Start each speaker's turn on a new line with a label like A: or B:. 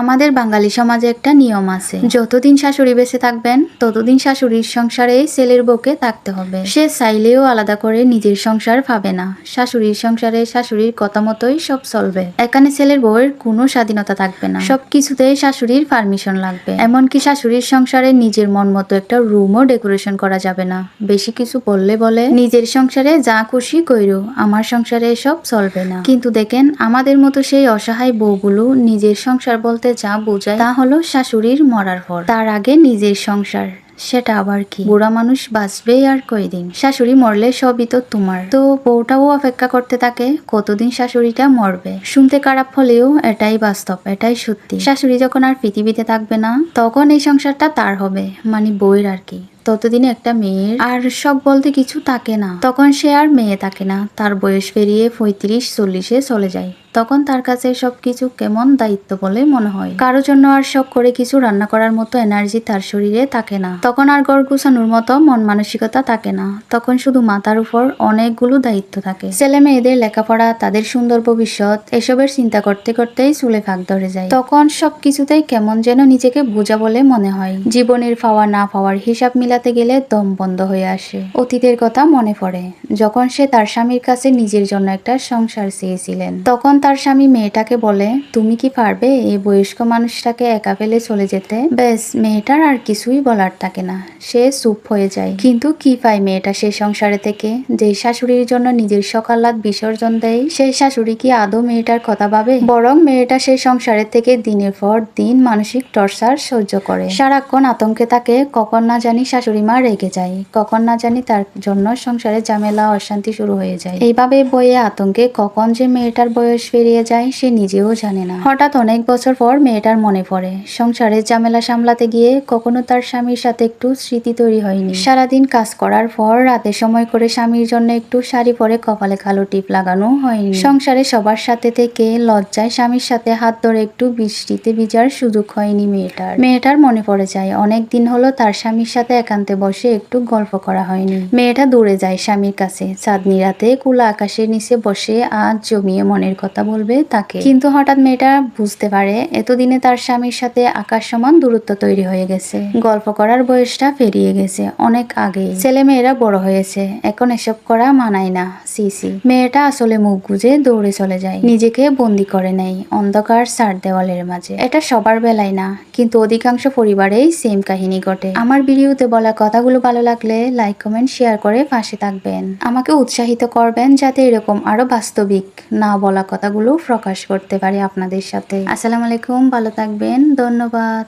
A: আমাদের বাঙালি সমাজে একটা নিয়ম আছে, যতদিন শাশুড়ি বেঁচে থাকবেন ততদিন শাশুড়ির সংসারে ছেলের বউকে থাকতে হবে। সে চাইলেও আলাদা করে নিজের সংসার পাবে না। শাশুড়ির সংসারে শাশুড়ির কথা মতোই সব চলবে। এখানে ছেলের বউয়ের কোনো স্বাধীনতা থাকবে না, সবকিছুতেই শাশুড়ির পারমিশন লাগবে। এমনকি শাশুড়ির সংসারে নিজের মন মতো একটা রুমও ডেকোরেশন করা যাবে না। বেশি কিছু বললে বলে নিজের সংসারে যা খুশি কইরো, আমার সংসারে এসব চলবে না। কিন্তু দেখেন, আমাদের মতো সেই অসহায় বউগুলো নিজের সংসার বলতে যা বোঝায় তা হলো শাশুড়ির মরার পর। তার আগে নিজের সংসার, সেটা আবার কি? বুড়া মানুষ বাঁচবে আর কয়দিন? শাশুড়ি মরলে সবই তো তোমার। তো বউটাও অপেক্ষা করতে থাকে কতদিন শাশুড়িটা মরবে। শুনতে খারাপ হলেও এটাই বাস্তব, এটাই সত্যি। শাশুড়ি যখন আর পৃথিবীতে থাকবে না, তখন এই সংসারটা তার হবে, মানে বউয়ের আর কি। ততদিনে একটা মেয়ের আর শখ বলতে কিছু থাকে না। তখন সে আর মেয়ে থাকে না, তার বয়স পেরিয়ে 35-40-এ চলে যায়। তখন তার কাছে সবকিছু কেমন দায়িত্ব বলে মনে হয়। কারো জন্য আর শখ করে কিছু রান্না করার মতো এনার্জি তার শরীরে থাকে না। তখন আর ঘর গুছানোর মতো মন মানসিকতা থাকে না। তখন শুধু মাথার উপর অনেকগুলো দায়িত্ব থাকে। ছেলে মেয়েদের লেখাপড়া, তাদের সুন্দর ভবিষ্যৎ, এসবের চিন্তা করতে করতেই চুলে ফাঁক ধরে যায়। তখন সবকিছুতেই কেমন যেন নিজেকে বোঝা বলে মনে হয়। জীবনের পাওয়া না পাওয়ার হিসাব মিলাতে গেলে দম বন্ধ হয়ে আসে। অতীতের কথা মনে পড়ে, যখন সে তার স্বামীর কাছে নিজের জন্য একটা সংসার চেয়েছিলেন। তখন তার স্বামী মেয়েটাকে বলে, তুমি কি পারবে এই বয়স্ক মানুষটাকে একা ফেলে চলে যেতে? ব্যাস, মেয়েটার আর কিছুই বলার থাকে না, সে চুপ হয়ে যায়। কিন্তু কি পায় মেয়েটা সেই সংসারে থেকে? যে শাশুড়ির জন্য নিজের সকালাত বিসর্জন দেয়, সেই শাশুড়ি কি আদৌ মেয়েটার কথা ভাবে? বরং মেয়েটা সেই সংসারের থেকে দিনের পর দিন মানসিক টর্চার সহ্য করে। সারাক্ষণ আতঙ্কে থাকে, কখন না জানি শাশুড়ি মা রেগে যায়, কখন না জানি তার জন্য সংসারে ঝামেলা অশান্তি শুরু হয়ে যায়। এইভাবে বইয়ে আতঙ্কে কখন যে মেয়েটার বয়স পেরিয়ে যায় সে নিজেও জানে না। হঠাৎ অনেক বছর পর মেয়েটার মনে পড়ে, সংসারের ঝামেলা সামলাতে গিয়ে কখনো তার স্বামীর সাথে একটু স্মৃতি তৈরি হয়নি। সারাদিন কাজ করার পর রাতে সময় করে স্বামীর জন্য একটু শাড়ি পরে কপালে কালো টিপ লাগানো হয়নি। সংসারে সবার সাথে থেকে লজ্জায় স্বামীর সাথে হাত ধরে একটু বৃষ্টিতে ভিজার সুযোগ হয়নি মেয়েটার মনে পড়ে যায় অনেক দিন হলো তার স্বামীর সাথে একান্তে বসে একটু গল্প করা হয়নি। মেয়েটা দূরে যায় স্বামীর কাছে, চাঁদনি রাতে খোলা আকাশের নিচে বসে আজ জমিয়ে মনের কথা বলবে তাকে। কিন্তু হঠাৎ মেয়েটা বুঝতে পারে এতদিনে তার স্বামীর সাথে আকাশ সমান দূরত্ব তৈরি হয়ে গেছে। গল্প করার বয়সটা পেরিয়ে গেছে অনেক আগে। ছেলে মেয়েরা বড় হয়েছে, এখন এসব করা মানায় না। সিসি মেয়েটা আসলে মুখ গুজে দৌড়ে চলে যায়, নিজেকে বন্দি করে নেয় অন্ধকার চার দেওয়ালের মাঝে। এটা সবার বেলায় না, কিন্তু অধিকাংশ পরিবারেই সেম কাহিনী ঘটে। আমার ভিডিওতে বলা কথাগুলো ভালো লাগলে লাইক, কমেন্ট, শেয়ার করে পাশে থাকবেন। আমাকে উৎসাহিত করবেন যাতে এরকম আরো বাস্তবিক না বলা কথাগুলো প্রকাশ করতে পারি আপনাদের সাথে। আসসালামু আলাইকুম, ভালো থাকবেন, ধন্যবাদ।